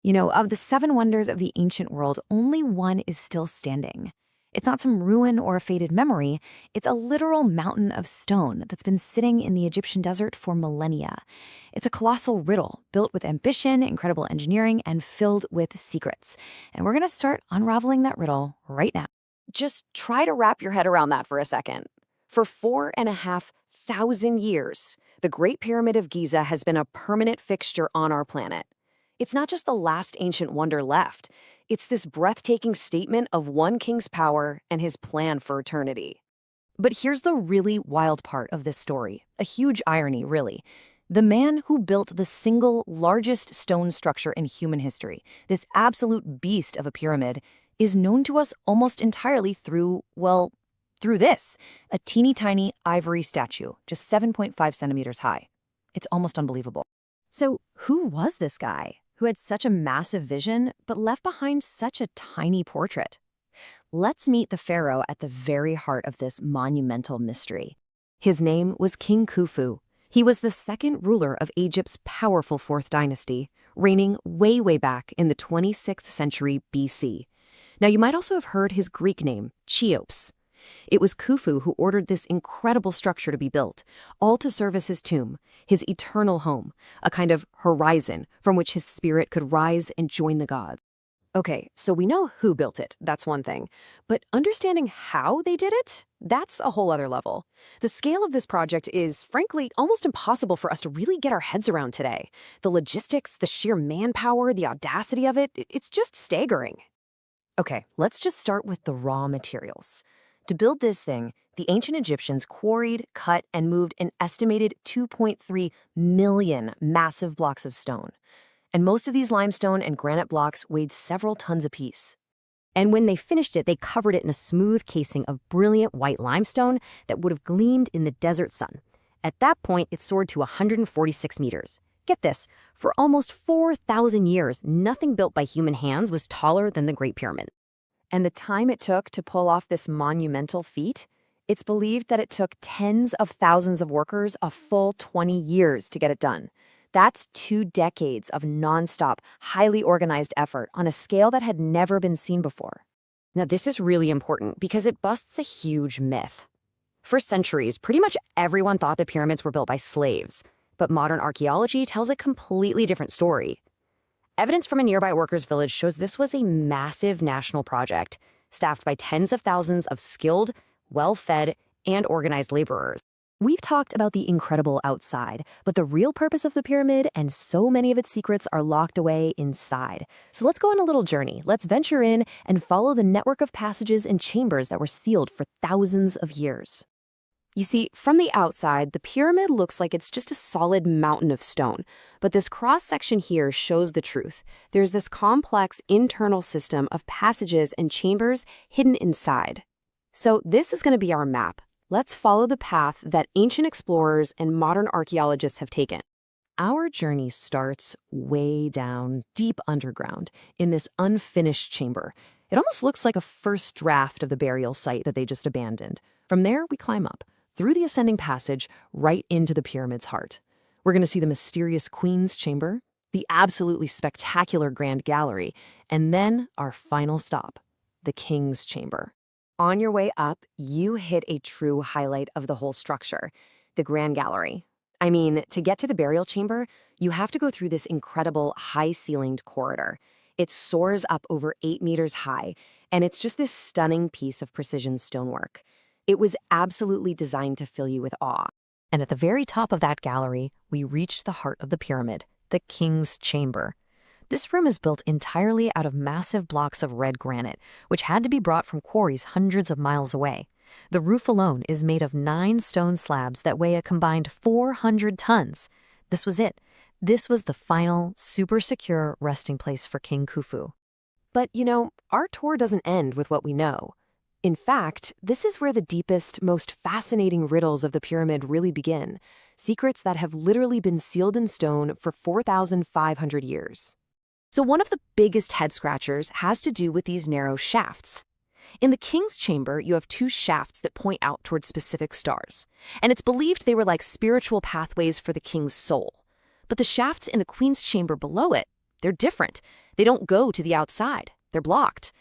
Of the seven wonders of the ancient world, only one is still standing. It's not some ruin or a faded memory. It's a literal mountain of stone that's been sitting in the Egyptian desert for millennia. It's a colossal riddle built with ambition, incredible engineering, and filled with secrets. And we're going to start unraveling that riddle right now. Just try to wrap your head around that for a second. For 4,500 years, the Great Pyramid of Giza has been a permanent fixture on our planet. It's not just the last ancient wonder left. It's this breathtaking statement of one king's power and his plan for eternity. But here's the really wild part of this story, a huge irony, really. The man who built the single largest stone structure in human history, this absolute beast of a pyramid, is known to us almost entirely through this, a teeny tiny ivory statue, just 7.5 centimeters high. It's almost unbelievable. So who was this guy who had such a massive vision but left behind such a tiny portrait? Let's meet the pharaoh at the very heart of this monumental mystery. His name was King Khufu. He was the second ruler of Egypt's powerful fourth dynasty, reigning way back in the 26th century BC. Now, you might also have heard his Greek name, Cheops. It was Khufu who ordered this incredible structure to be built, all to serve as his tomb, his eternal home, a kind of horizon from which his spirit could rise and join the gods. Okay, so we know who built it, that's one thing. But understanding how they did it, that's a whole other level. The scale of this project is, frankly, almost impossible for us to really get our heads around today. The logistics, the sheer manpower, the audacity of it's just staggering. Okay, let's just start with the raw materials. To build this thing, the ancient Egyptians quarried, cut, and moved an estimated 2.3 million massive blocks of stone. And most of these limestone and granite blocks weighed several tons apiece. And when they finished it, they covered it in a smooth casing of brilliant white limestone that would have gleamed in the desert sun. At that point, it soared to 146 meters. Get this, for almost 4,000 years, nothing built by human hands was taller than the Great Pyramid. And the time it took to pull off this monumental feat, it's believed that it took tens of thousands of workers a full 20 years to get it done. That's 2 decades of nonstop, highly organized effort on a scale that had never been seen before. Now, this is really important because it busts a huge myth. For centuries, pretty much everyone thought the pyramids were built by slaves, but modern archaeology tells a completely different story. Evidence from a nearby workers' village shows this was a massive national project, staffed by tens of thousands of skilled, well-fed, and organized laborers. We've talked about the incredible outside, but the real purpose of the pyramid and so many of its secrets are locked away inside. So let's go on a little journey. Let's venture in and follow the network of passages and chambers that were sealed for thousands of years. You see, from the outside, the pyramid looks like it's just a solid mountain of stone. But this cross-section here shows the truth. There's this complex internal system of passages and chambers hidden inside. So this is going to be our map. Let's follow the path that ancient explorers and modern archaeologists have taken. Our journey starts way down, deep underground, in this unfinished chamber. It almost looks like a first draft of the burial site that they just abandoned. From there, we climb up, through the ascending passage, right into the pyramid's heart. We're going to see the mysterious Queen's Chamber, the absolutely spectacular Grand Gallery, and then our final stop, the King's Chamber. On your way up, you hit a true highlight of the whole structure, the Grand Gallery. I mean, to get to the burial chamber, you have to go through this incredible high-ceilinged corridor. It soars up over 8 meters high, and it's just this stunning piece of precision stonework. It was absolutely designed to fill you with awe. And at the very top of that gallery, we reach the heart of the pyramid, the King's Chamber. This room is built entirely out of massive blocks of red granite, which had to be brought from quarries hundreds of miles away. The roof alone is made of 9 stone slabs that weigh a combined 400 tons. This was it. This was the final, super secure resting place for King Khufu. But, our tour doesn't end with what we know. In fact, this is where the deepest, most fascinating riddles of the pyramid really begin. Secrets that have literally been sealed in stone for 4,500 years. So one of the biggest head-scratchers has to do with these narrow shafts. In the King's Chamber, you have 2 shafts that point out towards specific stars, and it's believed they were like spiritual pathways for the king's soul. But the shafts in the Queen's Chamber below it, They're different. They don't go to the outside. They're blocked.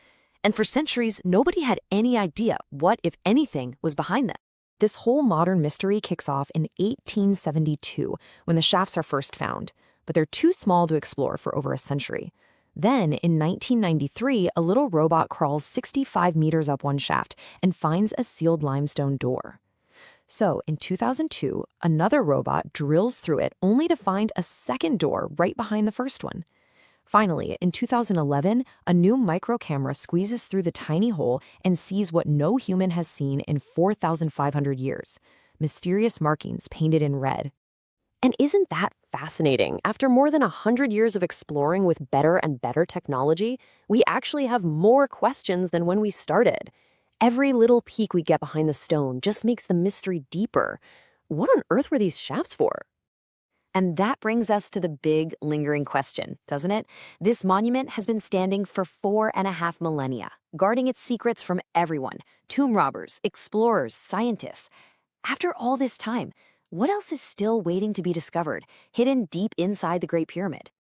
And for centuries, nobody had any idea what, if anything, was behind them. This whole modern mystery kicks off in 1872 when the shafts are first found, but they're too small to explore for over a century. Then, in 1993, a little robot crawls 65 meters up one shaft and finds a sealed limestone door. So, in 2002, another robot drills through it only to find a second door right behind the first one. Finally, in 2011, a new micro camera squeezes through the tiny hole and sees what no human has seen in 4,500 years: mysterious markings painted in red. And isn't that fascinating? After more than 100 years of exploring with better and better technology, we actually have more questions than when we started. Every little peek we get behind the stone just makes the mystery deeper. What on earth were these shafts for? And that brings us to the big, lingering question, doesn't it? This monument has been standing for 4.5 millennia, guarding its secrets from everyone: tomb robbers, explorers, scientists. After all this time, what else is still waiting to be discovered, hidden deep inside the Great Pyramid?